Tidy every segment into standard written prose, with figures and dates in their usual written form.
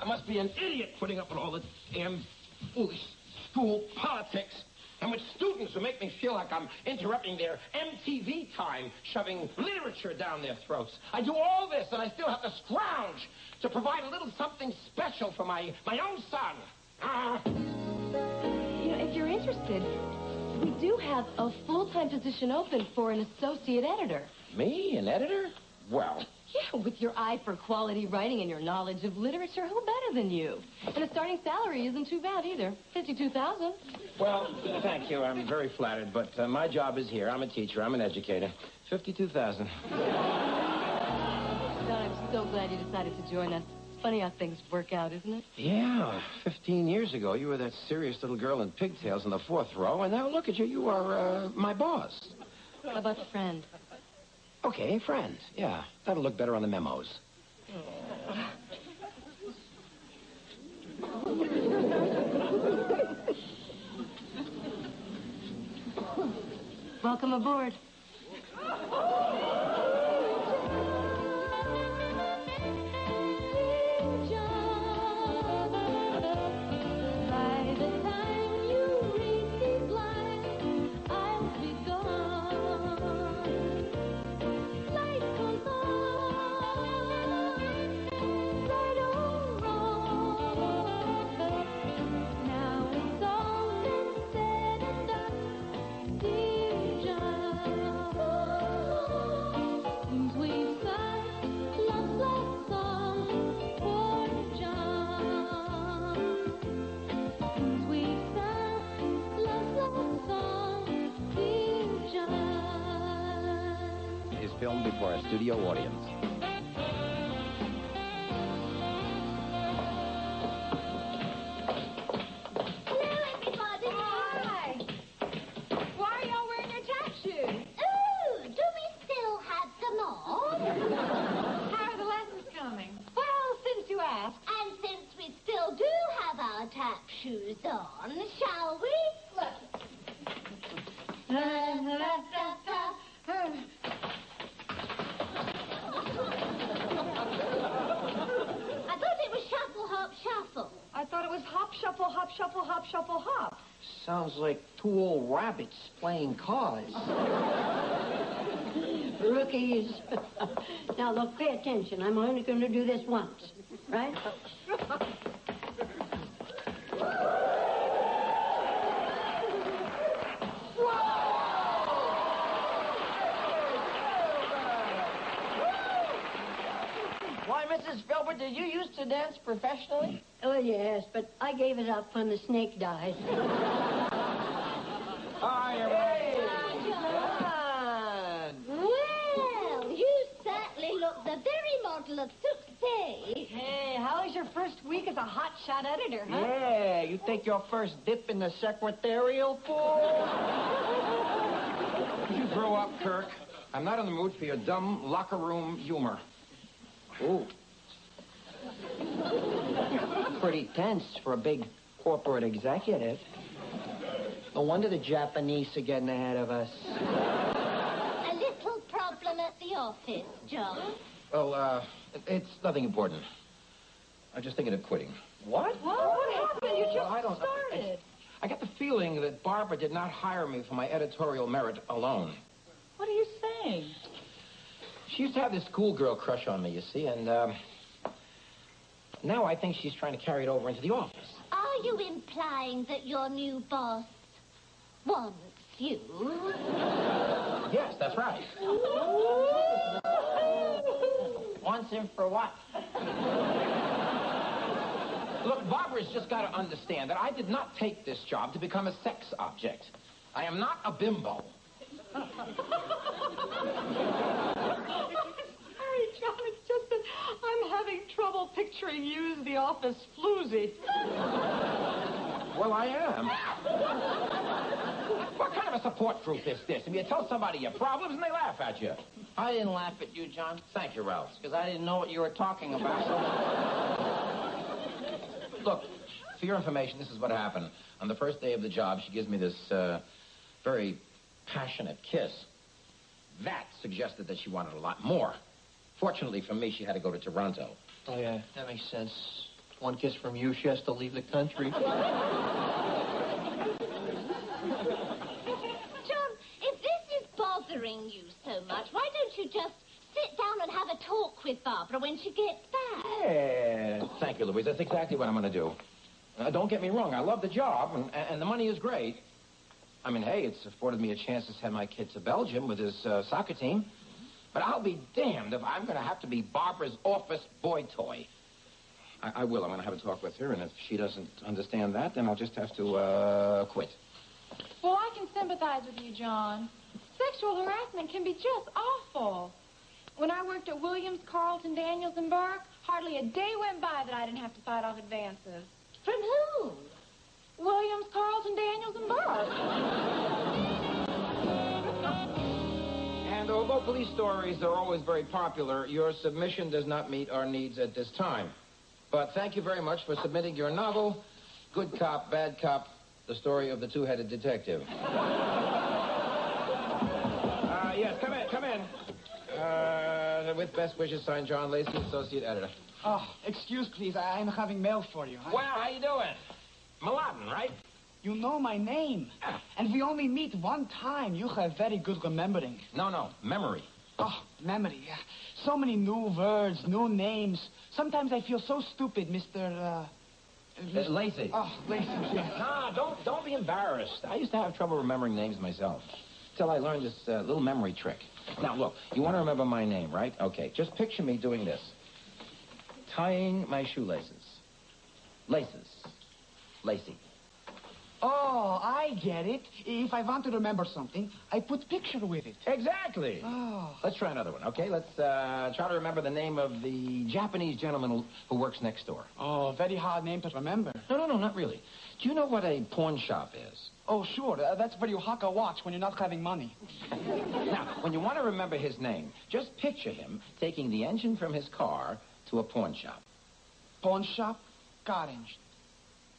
I must be an idiot putting up with all this damn foolish school politics. And with students who make me feel like I'm interrupting their MTV time, shoving literature down their throats. I do all this, and I still have to scrounge to provide a little something special for my own son. If you're interested, we do have a full-time position open for an associate editor. Me, an editor? Well... Yeah, with your eye for quality writing and your knowledge of literature, who better than you? And a starting salary isn't too bad either. $52,000. Well, thank you. I'm very flattered, but my job is here. I'm a teacher. I'm an educator. $52,000. I'm so glad you decided to join us. It's funny how things work out, isn't it? Yeah. 15 years ago, you were that serious little girl in pigtails in the 4th row, and now look at you. You are my boss. How about the friend? Okay, friend. Yeah, that'll look better on the memos. Welcome aboard. Filmed before a studio audience. Hello, everybody. Hi. Why are y'all wearing your tap shoes? Oh, do we still have them on? How are the lessons coming? Well, since you asked. And since we still do have our tap shoes on, shall we? I thought it was hop, shuffle, hop, shuffle, hop, shuffle, hop. Sounds like 2 old rabbits playing cards. Rookies. Now, look, pay attention. I'm only going to do this once, right? Why, Mrs. Filbert, did you used to dance professionally? Oh, yes, but I gave it up when the snake died. Hi, Hey, John. Well, you certainly look the very model of success. Hey, how was your first week as a hotshot editor, huh? Yeah, you take your first dip in the secretarial pool? Could you grow up, Kirk? I'm not in the mood for your dumb locker room humor. Ooh. Pretty tense for a big corporate executive. No wonder the Japanese are getting ahead of us. A little problem at the office, John. Well, it's nothing important. I'm just thinking of quitting. What? What happened? You just I don't know. started. I get the feeling that Barbara did not hire me for my editorial merit alone. What are you saying? She used to have this schoolgirl crush on me, you see, and now I think she's trying to carry it over into the office. Are you implying that your new boss wants you? Yes, that's right. Wants him for what? Look, Barbara's just got to understand that I did not take this job to become a sex object. I am not a bimbo. Sorry, John, it's just that I'm having trouble picturing you as the office floozy. Well, I am. What kind of a support group is this? I mean, you tell somebody your problems and they laugh at you. I didn't laugh at you, John. Thank you, Ralph. Because I didn't know what you were talking about. Look, for your information, this is what happened. On the first day of the job, she gives me this very passionate kiss. That suggested that she wanted a lot more. Fortunately for me, she had to go to Toronto. Oh, yeah, that makes sense. One kiss from you, she has to leave the country. John, if this is bothering you so much, why don't you just sit down and have a talk with Barbara when she gets back? Yeah, thank you, Louise. That's exactly what I'm going to do. Don't get me wrong. I love the job, and the money is great. I mean, hey, it's afforded me a chance to send my kid to Belgium with his soccer team. But I'll be damned if I'm going to have to be Barbara's office boy toy. I will. I'm going to have a talk with her, and if she doesn't understand that, then I'll just have to quit. Well, I can sympathize with you, John. Sexual harassment can be just awful. When I worked at Williams, Carlton, Daniels, and Burke, hardly a day went by that I didn't have to fight off advances. From whom? Williams, Carlton, Daniels, and Burke. And although police stories are always very popular, your submission does not meet our needs at this time. But thank you very much for submitting your novel, Good Cop, Bad Cop, the story of the two-headed detective. Yes, come in. With best wishes, signed John Lacey, Associate Editor. Oh, excuse, please. I'm having mail for you. Well, how you doing? Mladen, right? You know my name. And we only meet one time. You have very good remembering. No, memory. Oh, memory. Yeah. So many new words, new names. Sometimes I feel so stupid, Mr. Lacey. Oh, Lacey, yeah. Nah, don't be embarrassed. I used to have trouble remembering names myself. Till I learned this little memory trick. Now, look, you want to remember my name, right? Okay, just picture me doing this. Tying my shoelaces. Laces. Lacey. Oh, I get it. If I want to remember something, I put picture with it. Exactly. Oh. Let's try another one, okay? Let's try to remember the name of the Japanese gentleman who works next door. Oh, very hard name to remember. No, not really. Do you know what a pawn shop is? Oh, sure. That's where you hock a watch when you're not having money. Now, when you want to remember his name, just picture him taking the engine from his car to a pawn shop. Pawn shop, car engine.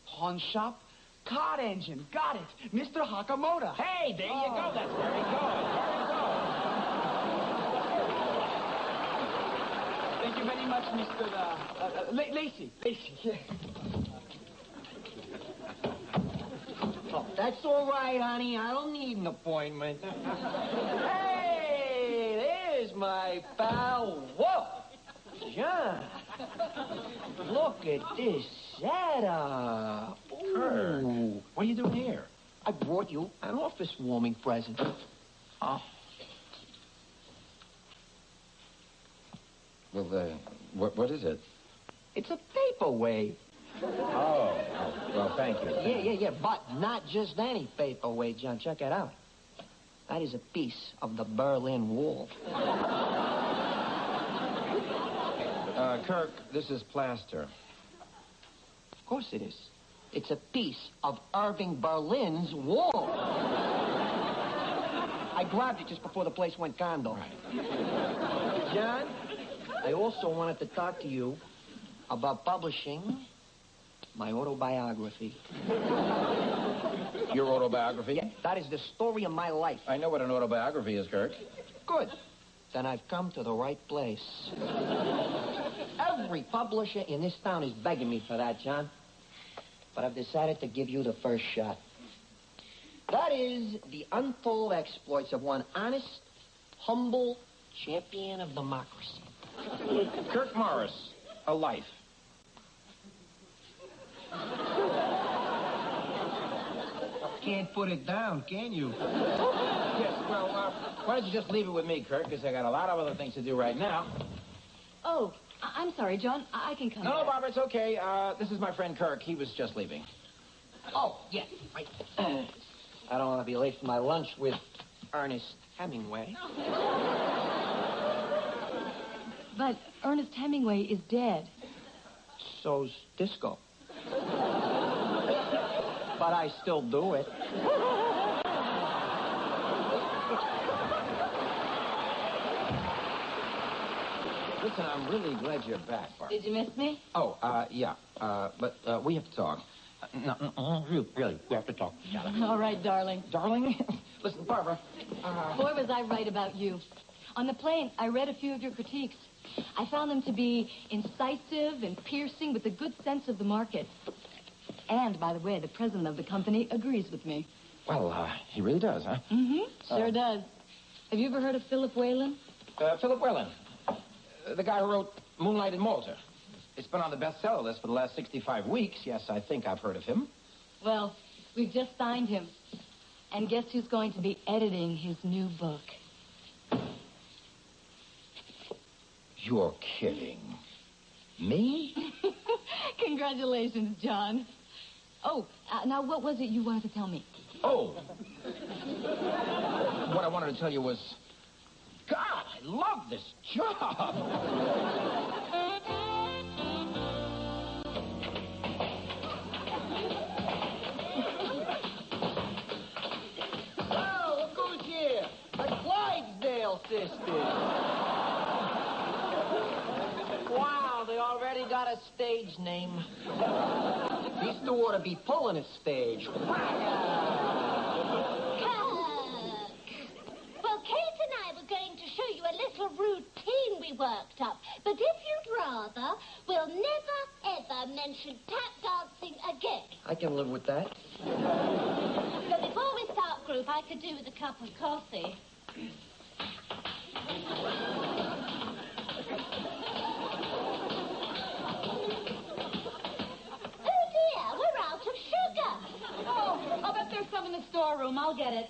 Pawn shop, car engine. Got it. Mr. Hakamoto. Hey, there you go. That's very good. Thank you very much, Mr. Lacey. Lacey, yeah. Oh, that's all right, honey. I don't need an appointment. Hey, there's my pal. Whoa, John. Look at this setup. Ooh. What are you doing here? I brought you an office warming present. Oh. Well, what is it? It's a paperweight. Oh, well, thank you. Yeah, but not just any paperweight, John. Check it out. That is a piece of the Berlin Wall. Kirk, this is plaster. Of course it is. It's a piece of Irving Berlin's wall. I grabbed it just before the place went condo. Right. John, I also wanted to talk to you about publishing my autobiography. Your autobiography? Yeah, that is the story of my life. I know what an autobiography is, Kirk. Good. Then I've come to the right place. Every publisher in this town is begging me for that, John. But I've decided to give you the first shot. That is the untold exploits of one honest, humble champion of democracy. Kirk Morris, A Life. Can't put it down, can you? Yes, well, why don't you just leave it with me, Kirk, because I got a lot of other things to do right now. Oh, I'm sorry, John. I can come No, back. Barbara, it's okay. This is my friend Kirk. He was just leaving. Oh, yes, right. I don't want to be late for my lunch with Ernest Hemingway. But Ernest Hemingway is dead. So's disco. But I still do it. Listen, I'm really glad you're back, Barbara. Did you miss me? Oh, yeah. But we have to talk. No, really, we have to talk together. All right, darling. Darling? Listen, Barbara. Boy, was I right about you. On the plane, I read a few of your critiques. I found them to be incisive and piercing with a good sense of the market. And, by the way, the president of the company agrees with me. Well, he really does, huh? Mm-hmm. Sure does. Have you ever heard of Philip Whalen? Philip Whalen. The guy who wrote Moonlight in Malta. It's been on the bestseller list for the last 65 weeks. Yes, I think I've heard of him. Well, we've just signed him. And guess who's going to be editing his new book? You're kidding. Me? Congratulations, John. Oh, now what was it you wanted to tell me? Oh. What I wanted to tell you was, God, I love this job. Oh, look who's here. The Clydesdale sisters. Wow, they already got a stage name. These two ought to be pulling a stage. Kirk. Well, Kate and I were going to show you a little routine we worked up. But if you'd rather, we'll never, ever mention tap dancing again. I can live with that. So before we start group, I could do with a cup of coffee. Oh, dear, we're out of sugar. Oh, I'll bet there's some in the storeroom. I'll get it.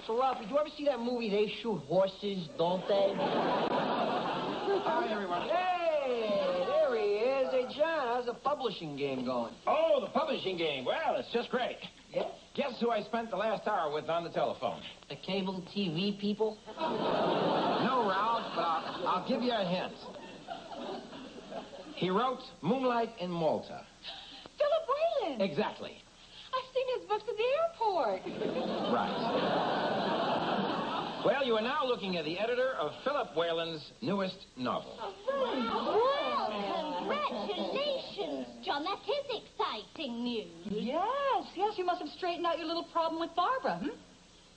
So, Ralph, did you ever see that movie, They Shoot Horses, Don't They? Hi, everyone. Hey, there he is. Hey, John, how's the publishing game going? Oh, the publishing game. Well, it's just great. Yeah? Guess who I spent the last hour with on the telephone? The cable TV people? No, Ralph, but I'll give you a hint. He wrote Moonlight in Malta. Philip Whalen. Exactly. I've seen his books at the airport. Right. Well, you are now looking at the editor of Philip Whalen's newest novel. Well, congratulations, John. That is exciting news. Yes, you must have straightened out your little problem with Barbara,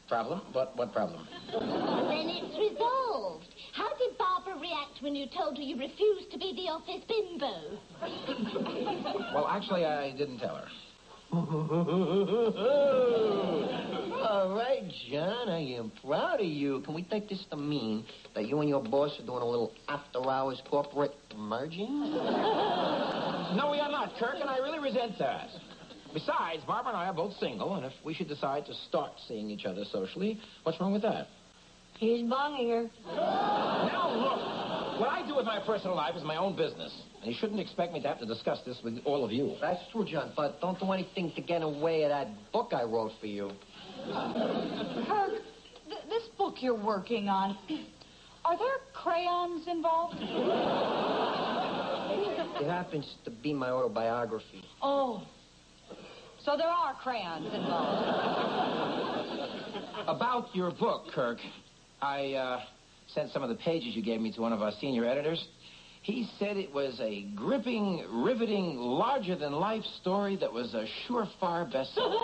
Problem? What problem? Then it's resolved. How did Barbara react when you told her you refused to be the office bimbo? Well, actually, I didn't tell her. All right, John, I am proud of you. Can we take this to mean that you and your boss are doing a little after-hours corporate merging? No, we are not, Kirk, and I really resent that. Besides, Barbara and I are both single, and if we should decide to start seeing each other socially, what's wrong with that? He's bonging her. Now, look, what I do with my personal life is my own business, and you shouldn't expect me to have to discuss this with all of you. That's true, John, but don't do anything to get in the way of that book I wrote for you. Kirk, this book you're working on, are there crayons involved? It happens to be my autobiography. Oh, so there are crayons involved. About your book, Kirk, I sent some of the pages you gave me to one of our senior editors. He said it was a gripping, riveting, larger-than-life story that was a surefire bestseller.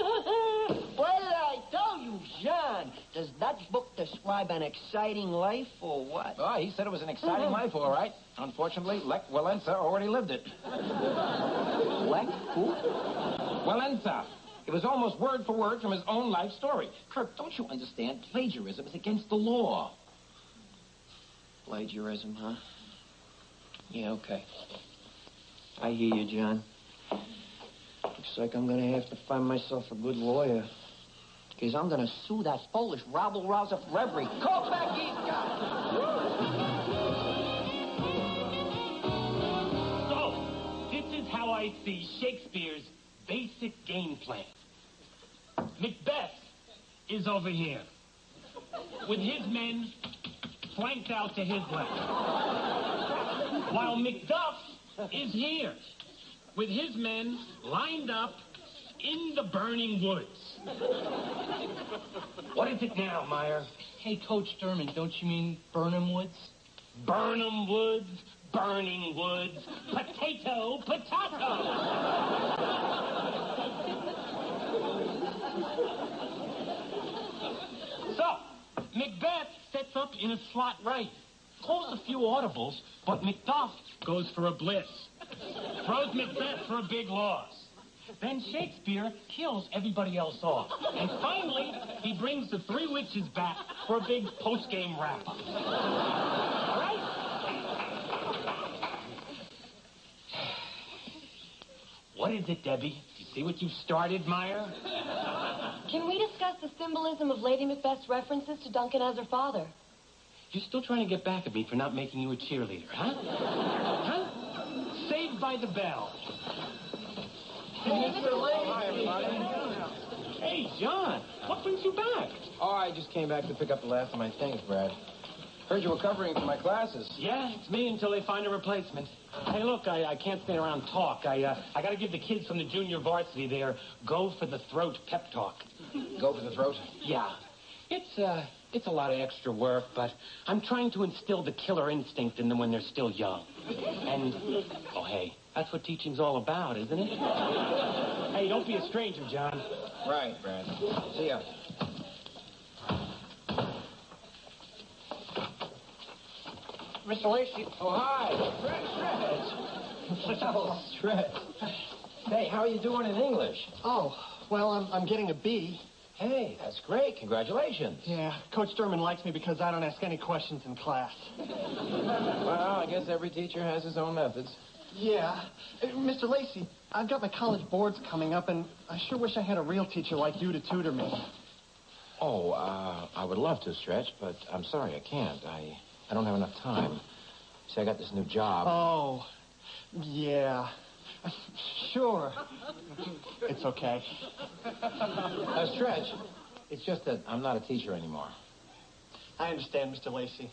What did I tell you, John? Does that book describe an exciting life or what? Oh, he said it was an exciting life, all right. Unfortunately, Lech Walesa already lived it. Lech who? Walesa. It was almost word for word from his own life story. Kirk, don't you understand? Plagiarism is against the law. Plagiarism, huh? Yeah, okay. I hear you, John. Looks like I'm gonna have to find myself a good lawyer. Because I'm gonna sue that Polish rabble-rouser for every kopeck he's got. So, this is how I see Shakespeare's basic game plan. Macbeth is over here, with his men flanked out to his left, while Macduff is here, with his men lined up in the burning woods. What is it now, Meyer? Hey, Coach Sturman, don't you mean Burnham Woods? Burnham Woods, burning woods, potato, potato. So, Macbeth sets up in a slot right. Calls a few audibles, but Macduff goes for a bliss. Throws Macbeth for a big loss. Then Shakespeare kills everybody else off. And finally, he brings the three witches back for a big post-game wrap-up. All right? What is it, Debbie? You see what you started, Meyer? Can we discuss the symbolism of Lady Macbeth's references to Duncan as her father? You're still trying to get back at me for not making you a cheerleader, huh? Huh? Saved by the bell. Hi, everybody. Hey, John, what brings you back? Oh, I just came back to pick up the last of my things, Brad. Heard you were covering for my classes. Yeah, it's me until they find a replacement. Hey, look, I can't stand around and talk. I got to give the kids from the junior varsity their go-for-the-throat pep talk. Go for the throat? Yeah. It's a lot of extra work, but I'm trying to instill the killer instinct in them when they're still young. And, oh, hey, that's what teaching's all about, isn't it? Hey, don't be a stranger, John. Right, Brad. See ya. Mr. Lacey. Oh, hi. Stretch. Oh, Stretch. Hey, how are you doing in English? Oh, well, I'm getting a B. Hey, that's great. Congratulations. Yeah, Coach Sturman likes me because I don't ask any questions in class. Well, I guess every teacher has his own methods. Yeah. Mr. Lacey, I've got my college boards coming up, and I sure wish I had a real teacher like you to tutor me. Oh, I would love to, Stretch, but I'm sorry, I can't. I don't have enough time. See, I got this new job. Oh, yeah. Sure. It's okay. Stretch, it's just that I'm not a teacher anymore. I understand, Mr. Lacey.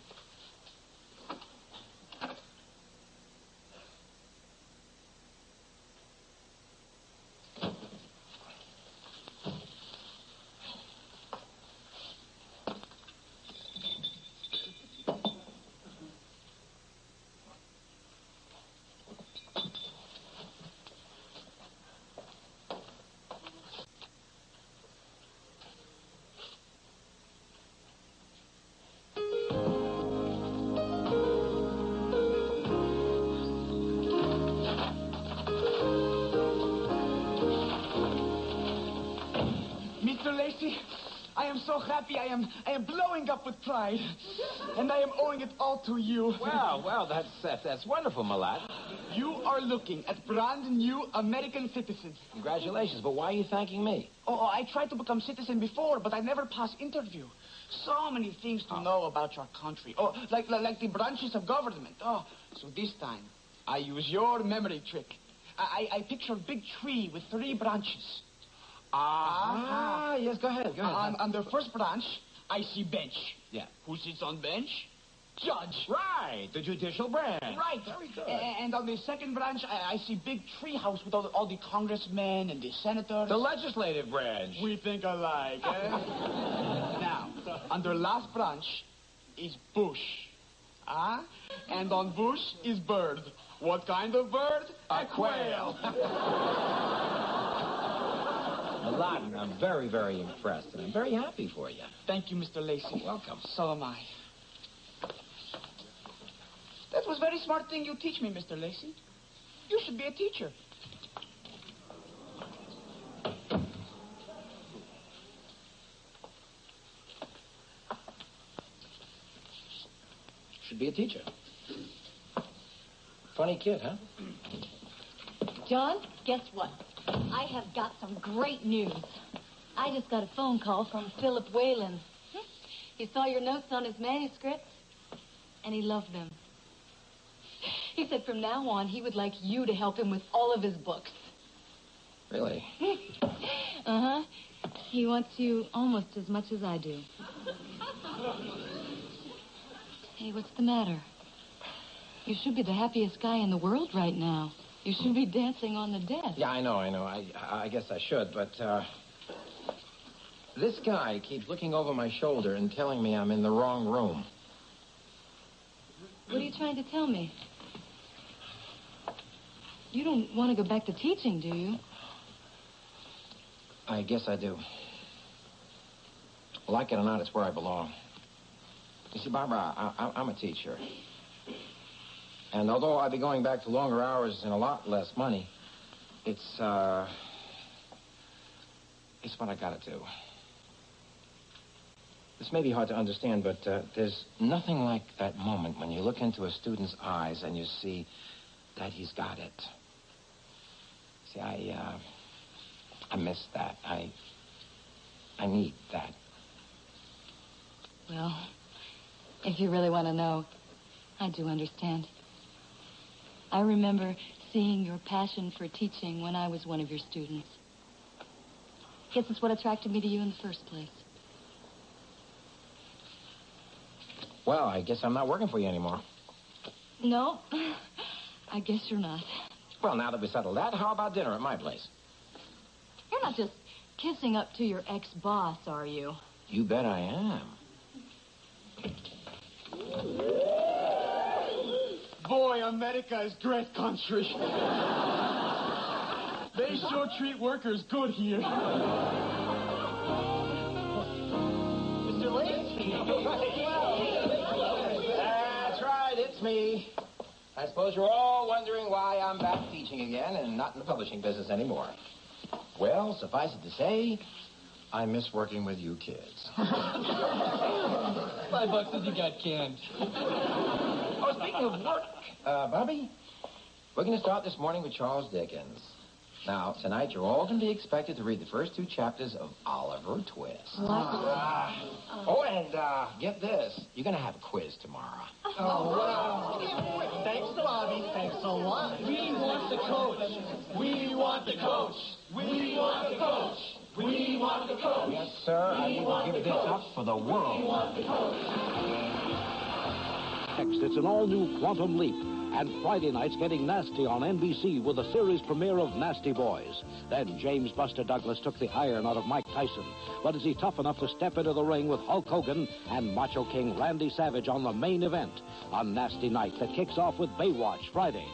Mr. Lacey, I am so happy. I am blowing up with pride. And I am owing it all to you. Well, that's wonderful, my lad. You are looking at brand new American citizens. Congratulations, but why are you thanking me? Oh, I tried to become citizen before, but I never passed interview. So many things to know about your country. Oh, like the branches of government. Oh, so this time, I use your memory trick. I picture a big tree with 3 branches. Yes, go ahead. On the first branch, I see bench. Yeah. Who sits on bench? Judge. Right, the judicial branch. Right. Very good. And on the second branch, I see big tree house with all the congressmen and the senators. The legislative branch. We think alike, eh? Now, on the last branch is bush. And on bush is bird. What kind of bird? A quail. Aladdin, I'm very, very impressed, and I'm very happy for you. Thank you, Mr. Lacey. Welcome. So am I. That was a very smart thing you teach me, Mr. Lacey. You should be a teacher. Should be a teacher. Funny kid, huh? John, guess what? I have got some great news. I just got a phone call from Philip Whalen. He saw your notes on his manuscripts, and he loved them. He said from now on, he would like you to help him with all of his books. Really? Uh-huh. He wants you almost as much as I do. Hey, what's the matter? You should be the happiest guy in the world right now. You should be dancing on the desk. Yeah, I know. I guess I should, but, this guy keeps looking over my shoulder and telling me I'm in the wrong room. What are you trying to tell me? You don't want to go back to teaching, do you? I guess I do. Like it or not, it's where I belong. You see, Barbara, I'm a teacher. And although I'll be going back to longer hours and a lot less money, it's what I gotta do. This may be hard to understand, but there's nothing like that moment when you look into a student's eyes and you see that he's got it. See, I miss that. I need that. Well, if you really want to know, I do understand. I remember seeing your passion for teaching when I was one of your students. Guess it's what attracted me to you in the first place. Well, I guess I'm not working for you anymore. No, I guess you're not. Well, now that we settled that, how about dinner at my place? You're not just kissing up to your ex-boss, are you? You bet I am. Boy, America is great country. They sure treat workers good here. Mr. Lee? That's right, it's me. I suppose you're all wondering why I'm back teaching again and not in the publishing business anymore. Well, suffice it to say, I miss working with you kids. $5 if you got canned. Oh, speaking of work, Bobby, we're going to start this morning with Charles Dickens. Now, tonight you're all going to be expected to read the first 2 chapters of Oliver Twist. And get this, you're going to have a quiz tomorrow. Oh, wow. Thanks, Bobby. Thanks a lot. We want the coach. We want the coach. We want the coach. We want the coach. Yes, sir. I will give this up for the world. We want the coach. Next, it's an all-new Quantum Leap. And Friday night's getting nasty on NBC with the series premiere of Nasty Boys. Then James Buster Douglas took the iron out of Mike Tyson. But is he tough enough to step into the ring with Hulk Hogan and Macho King Randy Savage on the main event? A nasty night that kicks off with Baywatch Friday.